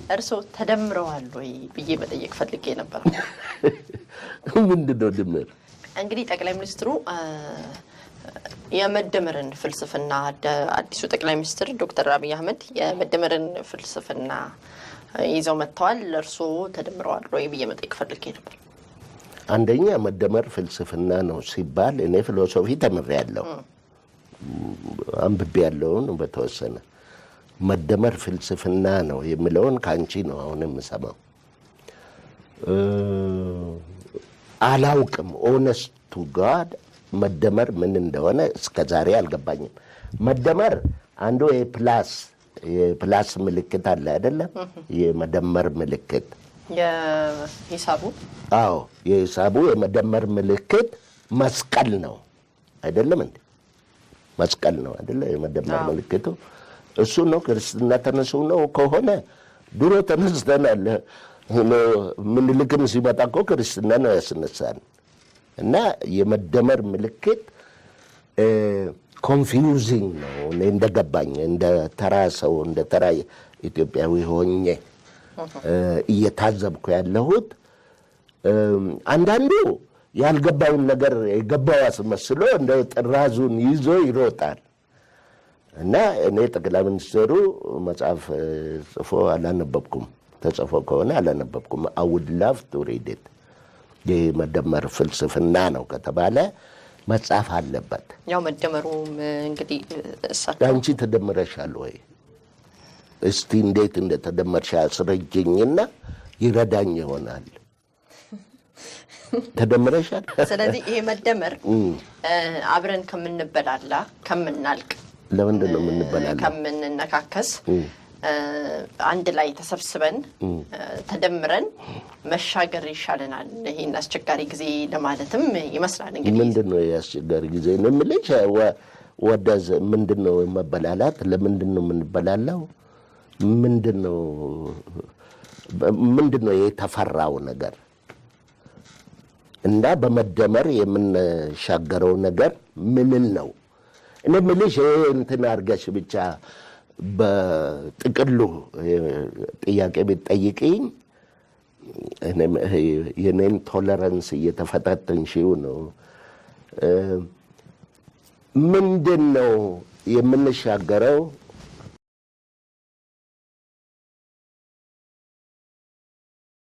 እርሶ ተደምረዋል ወይ ብዬ መጠየቅ ፈልጌ ነበር። ምንድነው ድምር? እንግዲህ ጠቅላይ ሚኒስትሩ የመደመርን ፍልስፍና አዲሱ ጠቅላይ ሚኒስትር ዶክተር አብይ አህመድ የመደመርን ፍልስፍና ይዘው መጥተዋል። እርሶ ተደምረዋል ወይ ብዬ መጠየቅ ፈልጌ ነበር። አንደኛ መደመር ፍልስፍና ነው ሲባል እኔ ፊሎሶፊ ተምሬያለሁ፣ አንብቤያለሁ በተወሰነ። መደመር ፍልስፍና ነው የሚለውን ካንቺ ነው አሁን የምሰማው። አላውቅም። ኦነስት ቱ ጋድ መደመር ምን እንደሆነ እስከዛሬ አልገባኝም። መደመር አንዱ የፕላስ ምልክት አለ አይደለም? የመደመር ምልክት የሂሳቡ አዎ፣ የሂሳቡ የመደመር ምልክት መስቀል ነው አይደለም እንዴ? መስቀል ነው አይደለ? የመደመር ምልክቱ እሱ ነው። ክርስትና ተነሱ ነው ከሆነ ድሮ ተነስተናል። ምኒልክም ሲመጣ እኮ ክርስትና ነው ያስነሳን። እና የመደመር ምልክት ኮንፊውዚንግ ነው። እኔ እንደገባኝ እንደ ተራ ሰው እንደ ተራ ኢትዮጵያዊ ሆኜ እየታዘብኩ ያለሁት አንዳንዱ ያልገባውን ነገር የገባው አስመስሎ እንደ ጥራዙን ይዞ ይሮጣል። እና እኔ ጠቅላይ ሚኒስትሩ መጽሐፍ ጽፎ አላነበብኩም፣ ተጽፎ ከሆነ አላነበብኩም። I would love to read it። ይህ መደመር ፍልስፍና ነው ከተባለ መጽሐፍ አለበት። ያው መደመሩም እንግዲህ እሳቸው አንቺ ተደምረሻል ወይ? እስቲ እንዴት እንደተደመርሽ አስረጅኝና ይረዳኝ ይሆናል። ተደምረሻል? ስለዚህ ይሄ መደመር አብረን ከምንበላላ ከምናልቅ ለምንድን ነው የምንበላላ? ከምንነካከስ አንድ ላይ ተሰብስበን ተደምረን መሻገር ይሻለናል ይሄን አስቸጋሪ ጊዜ ለማለትም ይመስላል። እንግዲህ ምንድነው ያስቸጋሪ ጊዜ ነው የምልሽ? ወደዝ ምንድነው መበላላት? ለምንድን ነው የምንበላላው? ምንድነው የተፈራው ነገር? እና በመደመር የምንሻገረው ነገር ምን ነው? እኔ የምልሽ እንትን አድርገሽ ብቻ በጥቅሉ ጥያቄ ብትጠይቂኝ የኔን ቶለረንስ እየተፈታተንሽው ነው። ምንድን ነው የምንሻገረው?